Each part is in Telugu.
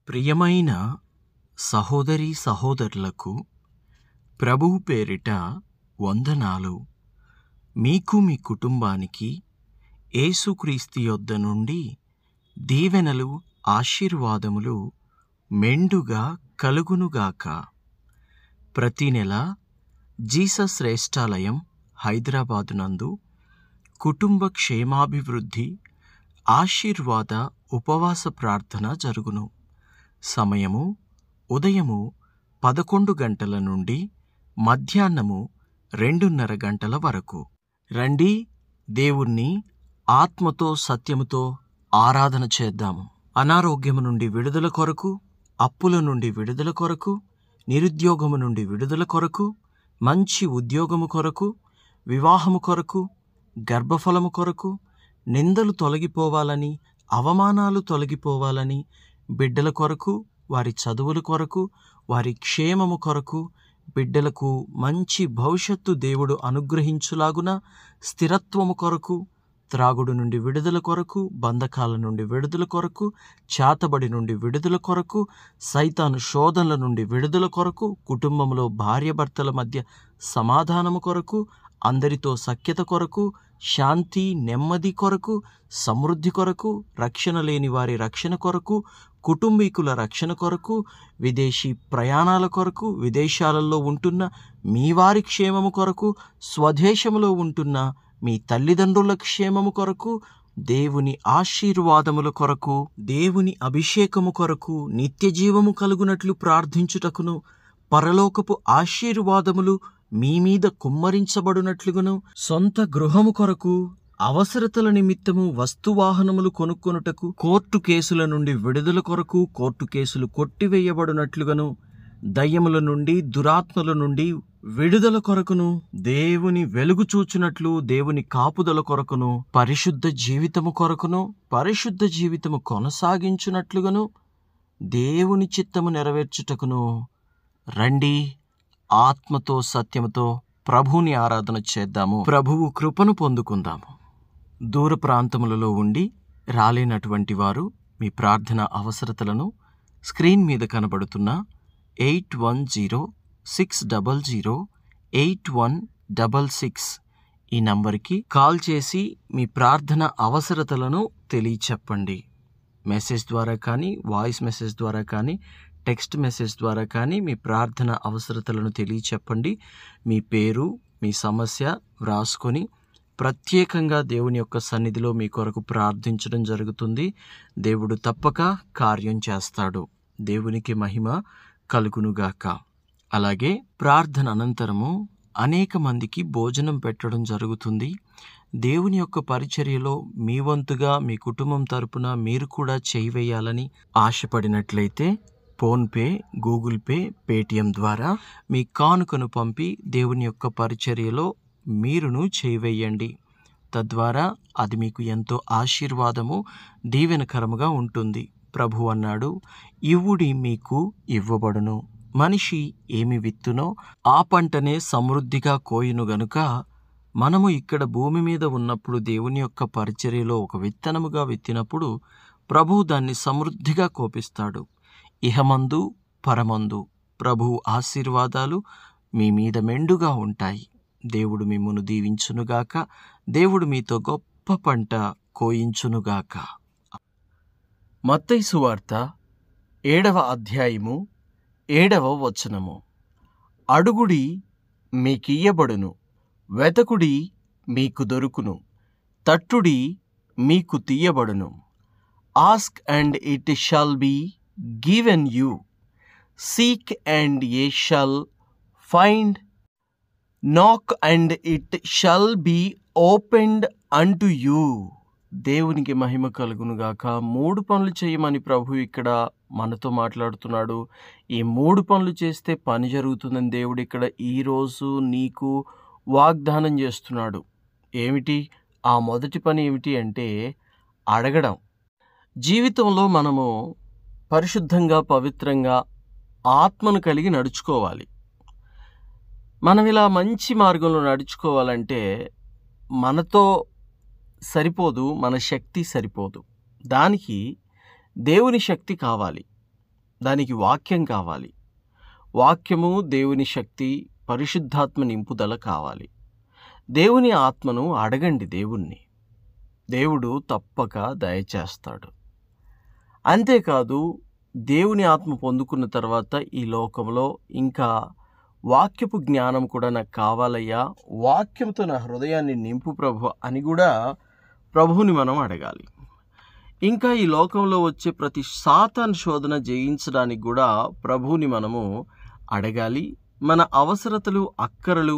ప్రియమైన సహోదరీ సహోదరులకు ప్రభువు పేరిట వందనాలు. మీకు మీ కుటుంబానికి యేసుక్రీస్తు యొద్ద నుండి దీవెనలు ఆశీర్వాదములు మెండుగా కలుగునుగాక. ప్రతి నెల జీసస్ శ్రేష్ఠాలయం హైదరాబాదు నందు కుటుంబ క్షేమాభివృద్ధి ఆశీర్వాద ఉపవాస ప్రార్థన జరుగును. సమయము ఉదయము 11 గంటల నుండి మధ్యాహ్నము 2:30 గంటల వరకు. రండి, దేవుణ్ణి ఆత్మతో సత్యముతో ఆరాధన చేద్దాము. అనారోగ్యము నుండి విడుదల కొరకు, అప్పుల నుండి విడుదల కొరకు, నిరుద్యోగము నుండి విడుదల కొరకు, మంచి ఉద్యోగము కొరకు, వివాహము కొరకు, గర్భఫలము కొరకు, నిందలు తొలగిపోవాలని, అవమానాలు తొలగిపోవాలని, బిడ్డల కొరకు, వారి చదువుల కొరకు, వారి క్షేమము కొరకు, బిడ్డలకు మంచి భవిష్యత్తు దేవుడు అనుగ్రహించులాగున స్థిరత్వము కొరకు, త్రాగుడు నుండి విడుదల కొరకు, బంధకాల నుండి విడుదల కొరకు, చాతబడి నుండి విడుదల కొరకు, సైతాను శోధనల నుండి విడుదల కొరకు, కుటుంబంలో భార్యాభర్తల మధ్య సమాధానము కొరకు, అందరితో సఖ్యత కొరకు, శాంతి నెమ్మది కొరకు, సమృద్ధి కొరకు, రక్షణ లేని వారి రక్షణ కొరకు, కుటుంబీకుల రక్షణ కొరకు, విదేశీ ప్రయాణాల కొరకు, విదేశాలలో ఉంటున్న మీ వారి క్షేమము కొరకు, స్వదేశములో ఉంటున్న మీ తల్లిదండ్రుల క్షేమము కొరకు, దేవుని ఆశీర్వాదముల కొరకు, దేవుని అభిషేకము కొరకు, నిత్యజీవము కలుగునట్లు ప్రార్థించుటకును, పరలోకపు ఆశీర్వాదములు మీ మీద కుమ్మరించబడినట్లుగాను, సొంత గృహము కొరకు, అవసరతల నిమిత్తము వస్తువాహనములు కొనుక్కొనుటకు, కోర్టు కేసుల నుండి విడుదల కొరకు, కోర్టు కేసులు కొట్టివేయబడినట్లుగాను, దయ్యముల నుండి దురాత్మల నుండి విడుదల కొరకును, దేవుని వెలుగు చూచునట్లు దేవుని కాపుదల కొరకును, పరిశుద్ధ జీవితము కొరకును, పరిశుద్ధ జీవితము కొనసాగించునట్లుగాను, దేవుని చిత్తము నెరవేర్చుటకును రండి, ఆత్మతో సత్యముతో ప్రభువుని ఆరాధన చేద్దాము. ప్రభువు కృపను పొందుకుందాము. దూర ప్రాంతములలో ఉండి రాలేనటువంటి వారు మీ ప్రార్థన అవసరతలను స్క్రీన్ మీద కనబడుతున్న 8106008166 ఈ నంబర్కి కాల్ చేసి మీ ప్రార్థన అవసరతలను తెలియచెప్పండి. మెసేజ్ ద్వారా కానీ, వాయిస్ మెసేజ్ ద్వారా కానీ, టెక్స్ట్ మెసేజ్ ద్వారా కానీ మీ ప్రార్థన అవసరతలను తెలియచెప్పండి. మీ పేరు, మీ సమస్య వ్రాసుకొని ప్రత్యేకంగా దేవుని యొక్క సన్నిధిలో మీ కొరకు ప్రార్థించడం జరుగుతుంది. దేవుడు తప్పక కార్యం చేస్తాడు. దేవునికి మహిమ కలుగునుగాక. అలాగే ప్రార్థన అనంతరము అనేక మందికి భోజనం పెట్టడం జరుగుతుంది. దేవుని యొక్క పరిచర్యలో మీ వంతుగా మీ కుటుంబం తరపున మీరు కూడా చేయివేయాలని ఆశపడినట్లయితే ఫోన్పే, గూగుల్ పే, పేటిఎం ద్వారా మీ కానుకను పంపి దేవుని యొక్క పరిచర్యలో మీరును చేయివేయండి. తద్వారా అది మీకు ఎంతో ఆశీర్వాదము, దీవెనకరముగా ఉంటుంది. ప్రభు అన్నాడు, ఇవ్వుడి మీకు ఇవ్వబడును, మనిషి ఏమి విత్తునో ఆ పంటనే సమృద్ధిగా కోయును గనుక మనము ఇక్కడ భూమి మీద ఉన్నప్పుడు దేవుని యొక్క పరిచర్యలో ఒక విత్తనముగా విత్తినప్పుడు ప్రభువు దాన్ని సమృద్ధిగా కోపిస్తాడు. ఇహమందు పరమందు ప్రభువు ఆశీర్వాదాలు మీ మీద మెండుగా ఉంటాయి. దేవుడు మిమ్మును దీవించునుగాక. దేవుడు మీతో గొప్ప పంట కోయించునుగాక. మత్తయి సువార్త 7వ అధ్యాయము 7వ వచనము. అడుగుడి మీకియ్యబడును, వెతకుడి మీకు దొరుకును, తట్టుడి మీకు తీయబడును. Ask and it shall be given you, seek and ye shall find, knock and it shall be opened unto you. దేవునికి మహిమ కలుగునుగాక. 3 పనులు చేయమని ప్రభు ఇక్కడ మనతో మాట్లాడుతున్నాడు. ఈ 3 పనులు చేస్తే పని జరుగుతుందని దేవుడు ఇక్కడ ఈరోజు నీకు వాగ్దానం చేస్తున్నాడు. ఏమిటి ఆ మొదటి పని? ఏమిటి అంటే అడగడం. జీవితంలో మనము పరిశుద్ధంగా, పవిత్రంగా, ఆత్మను కలిగి నడుచుకోవాలి. మనం ఇలా మంచి మార్గంలో నడుచుకోవాలంటే మనతో సరిపోదు, మన శక్తి సరిపోదు. దానికి దేవుని శక్తి కావాలి. దానికి వాక్యం కావాలి. వాక్యము, దేవుని శక్తి, పరిశుద్ధాత్మ నింపుదల కావాలి. దేవుని ఆత్మను అడగండి. దేవుడు తప్పక దయచేస్తాడు. అంతేకాదు, దేవుని ఆత్మ పొందుకున్న తర్వాత ఈ లోకంలో ఇంకా వాక్యపు జ్ఞానం కూడా నాకు కావాలయ్యా, వాక్యంతో నా హృదయాన్ని నింపు ప్రభు అని కూడా ప్రభువుని మనం అడగాలి. ఇంకా ఈ లోకంలో వచ్చే ప్రతి సాతాను శోధన జయించడానికి కూడా ప్రభువుని మనము అడగాలి. మన అవసరతలు, అక్కరలు,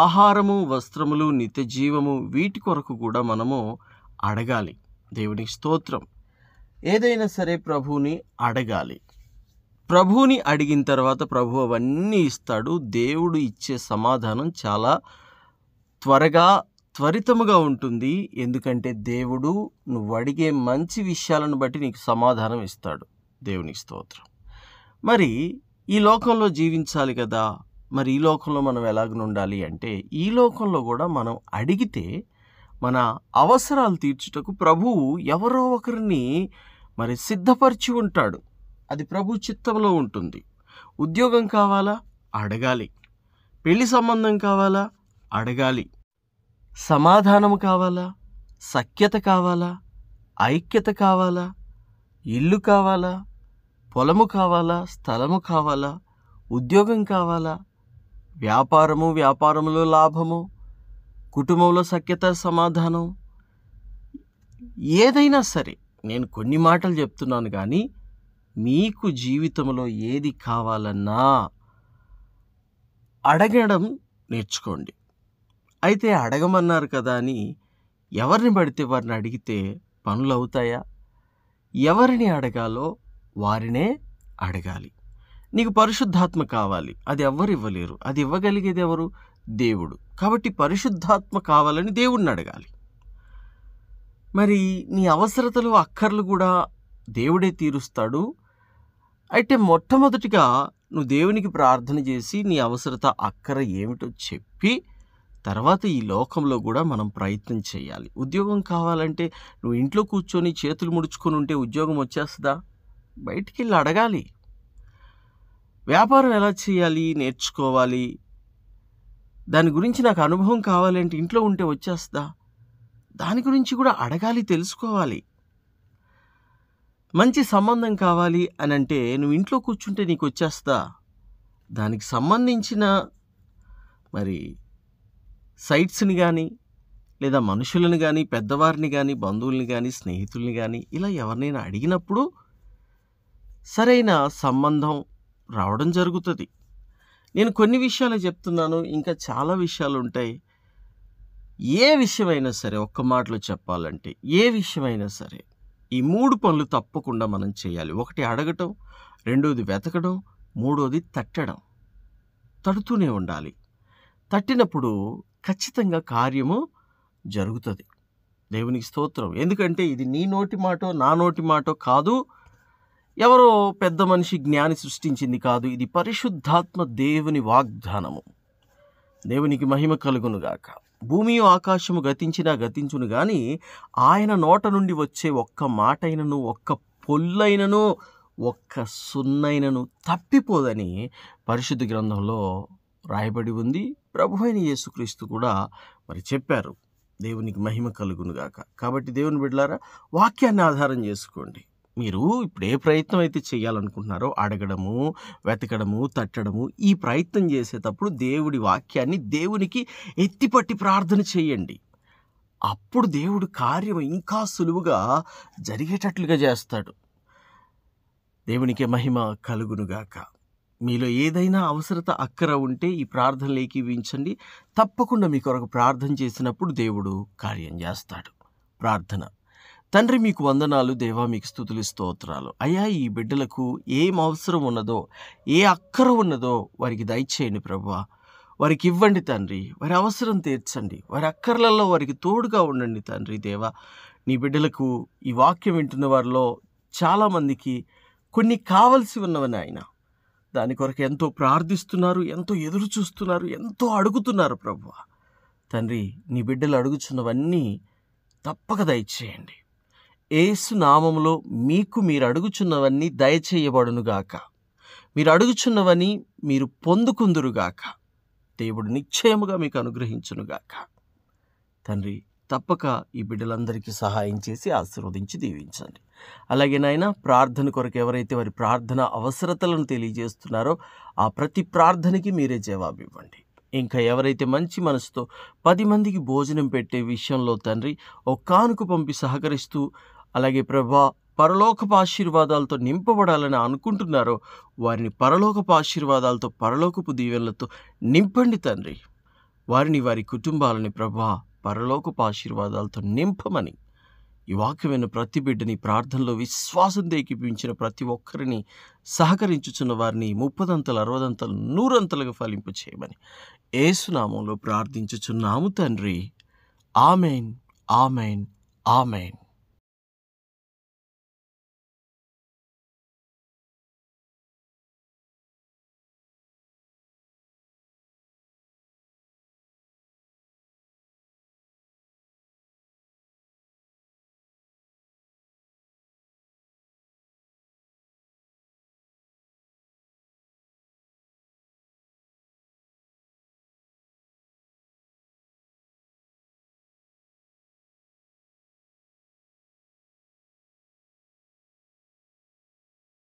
ఆహారము, వస్త్రములు, నిత్య జీవము, వీటి కొరకు కూడా మనము అడగాలి. దేవునికి స్తోత్రం. ఏదైనా సరే ప్రభువుని అడగాలి. ప్రభువుని అడిగిన తర్వాత ప్రభు అవన్నీ ఇస్తాడు. దేవుడు ఇచ్చే సమాధానం చాలా త్వరితముగా ఉంటుంది. ఎందుకంటే దేవుడు నువ్వు అడిగే మంచి విషయాలను బట్టి నీకు సమాధానం ఇస్తాడు. దేవునికి స్తోత్రం. మరి ఈ లోకంలో జీవించాలి కదా, మరి ఈ లోకంలో మనం ఎలాగనుండాలి అంటే, ఈ లోకంలో కూడా మనం అడిగితే మన అవసరాలు తీర్చుటకు ప్రభువు ఎవరో ఒకరిని మరి సిద్ధపరిచి ఉంటాడు. అది ప్రభు చిత్తంలో ఉంటుంది. ఉద్యోగం కావాలా? అడగాలి. పెళ్లి సంబంధం కావాలా? అడగాలి. సమాధానము కావాలా? సఖ్యత కావాలా? ఐక్యత కావాలా? ఇల్లు కావాలా? పొలము కావాలా? స్థలము కావాలా? ఉద్యోగం కావాలా? వ్యాపారములో లాభము, కుటుంబంలో సఖ్యత, సమాధానం, ఏదైనా సరే. నేను కొన్ని మాటలు చెప్తున్నాను కానీ మీకు జీవితంలో ఏది కావాలన్నా అడగడం నేర్చుకోండి. అయితే అడగమన్నారు కదా అని ఎవరిని పడితే వారిని అడిగితే పనులు అవుతాయా? ఎవరిని అడగాలో వారినే అడగాలి. నీకు పరిశుద్ధాత్మ కావాలి, అది ఎవ్వరు ఇవ్వలేరు. అది ఇవ్వగలిగేది ఎవరు? దేవుడు. కాబట్టి పరిశుద్ధాత్మ కావాలని దేవుణ్ణి అడగాలి. మరి నీ అవసరతలు, అక్కర్లు కూడా దేవుడే తీరుస్తాడు. అయితే మొట్టమొదటిగా నువ్వు దేవునికి ప్రార్థన చేసి నీ అవసరత, అక్కర ఏమిటో చెప్పి తర్వాత ఈ లోకంలో కూడా మనం ప్రయత్నం చేయాలి. ఉద్యోగం కావాలంటే నువ్వు ఇంట్లో కూర్చొని చేతులు ముడుచుకొని ఉంటే ఉద్యోగం వచ్చేస్తుందా? బయటికి వెళ్ళి అడగాలి. వ్యాపారం ఎలా చేయాలి నేర్చుకోవాలి. దాని గురించి నాకు అనుభవం కావాలంటే ఇంట్లో ఉంటే వచ్చేస్తుందా? దాని గురించి కూడా అడగాలి, తెలుసుకోవాలి. మంచి సంబంధం కావాలి అని అంటే నువ్వు ఇంట్లో కూర్చుంటే నీకు వచ్చేస్తుందా? దానికి సంబంధించిన మరి సైట్స్ని కానీ, లేదా మనుషులను కానీ, పెద్దవారిని కానీ, బంధువుల్ని కానీ, స్నేహితుల్ని కానీ, ఇలా ఎవరినైనా అడిగినప్పుడు సరైన సంబంధం రావడం జరుగుతుంది. నేను కొన్ని విషయాలు చెప్తున్నాను, ఇంకా చాలా విషయాలు ఉంటాయి. ఏ విషయమైనా సరే, ఒక్క మాటలో చెప్పాలంటే ఏ విషయమైనా సరే ఈ 3 పనులు తప్పకుండా మనం చేయాలి. 1 అడగటం, 2 వెతకడం, 3 తట్టడం. తడుతూనే ఉండాలి. తట్టినప్పుడు ఖచ్చితంగా కార్యము జరుగుతుంది. దేవునికి స్తోత్రం. ఎందుకంటే ఇది నీ నోటి మాటో నా నోటి మాటో కాదు, ఎవరో పెద్ద మనిషి జ్ఞాని సృష్టించింది కాదు. ఇది పరిశుద్ధాత్మ దేవుని వాగ్దానము. దేవునికి మహిమ కలుగునుగాక. భూమి ఆకాశము గతించినా గతించును గాని ఆయన నోట నుండి వచ్చే ఒక్క మాటైనను, ఒక్క పొల్లైనను, ఒక్క సున్నైనను తప్పిపోదని పరిశుద్ధ గ్రంథంలో రాయబడి ఉంది. ప్రభువైన యేసుక్రీస్తు కూడా మరి చెప్పారు. దేవునికి మహిమ కలుగునుగాక. కాబట్టి దేవుని బిడ్డలారా, వాక్యాన్ని ఆధారం చేసుకోండి. మీరు ఇప్పుడు ఏ ప్రయత్నం అయితే చేయాలనుకుంటున్నారో, అడగడము, వెతకడము, తట్టడము, ఈ ప్రయత్నం చేసేటప్పుడు దేవుడి వాక్యాన్ని దేవునికి ఎత్తిపట్టి ప్రార్థన చేయండి. అప్పుడు దేవుడు కార్యం ఇంకా సులువుగా జరిగేటట్లుగా చేస్తాడు. దేవునికి మహిమ కలుగునుగాక. మీలో ఏదైనా అవసరత, అక్కర ఉంటే ఈ ప్రార్థనలు ఏకీవించండి. తప్పకుండా మీ కొరకు ప్రార్థన చేసినప్పుడు దేవుడు కార్యం చేస్తాడు. ప్రార్థన. తండ్రి, మీకు వందనాలు దేవా, మీకు స్తుతులు స్తోత్రాలు. అయ్యా, ఈ బిడ్డలకు ఏం అవసరం ఉన్నదో, ఏ అక్కర ఉన్నదో వారికి దయచేయండి ప్రభువా. వారికి ఇవ్వండి తండ్రి. వారి అవసరం తీర్చండి. వారి అక్కర్లలో వారికి తోడుగా ఉండండి తండ్రి దేవా. నీ బిడ్డలకు ఈ వాక్యం వింటున్న వారిలో చాలామందికి కొన్ని కావలసి ఉన్నవని ఆయన దాని కొరకు ఎంతో ప్రార్థిస్తున్నారు, ఎంతో ఎదురు చూస్తున్నారు, ఎంతో అడుగుతున్నారు ప్రభువా. తండ్రి, నీ బిడ్డలు అడుగుచున్నవన్నీ తప్పక దయచేయండి. యేసు నామములో మీకు మీరు అడుగుచున్నవన్నీ దయచేయబడునుగాక. మీరు అడుగుచున్నవన్నీ మీరు పొందుకుందురుగాక. దేవుడు నిశ్చయముగా మీకు అనుగ్రహించునుగాక. తండ్రి, తప్పక ఈ బిడ్డలందరికీ సహాయం చేసి ఆశీర్వదించి దీవించండి. అలాగే నాయన, ప్రార్థన కొరకు ఎవరైతే వారి ప్రార్థన అవసరతలను తెలియజేస్తున్నారో ఆ ప్రతి ప్రార్థనకి మీరే జవాబు ఇవ్వండి. ఇంకా ఎవరైతే మంచి మనసుతో 10 మందికి భోజనం పెట్టే విషయంలో తండ్రి ఒక కానుక పంపి సహకరిస్తూ, అలాగే ప్రభా పరలోకపు ఆశీర్వాదాలతో నింపబడాలని అనుకుంటున్నారో వారిని పరలోకపు ఆశీర్వాదాలతో, పరలోకపు దీవెనలతో నింపండి తండ్రి. వారిని, వారి కుటుంబాలని ప్రభా పరలోకపు ఆశీర్వాదాలతో నింపమని, ఈ వాక్యమైన ప్రతి బిడ్డని, ప్రార్థనలో విశ్వాసం ఏకీపించిన ప్రతి ఒక్కరిని, సహకరించుచున్న వారిని 30 60 100 ఫలింపు చేయమని యేసు నామములో ప్రార్థించుచున్నాము తండ్రి. ఆమేన్, ఆమేన్, ఆమేన్.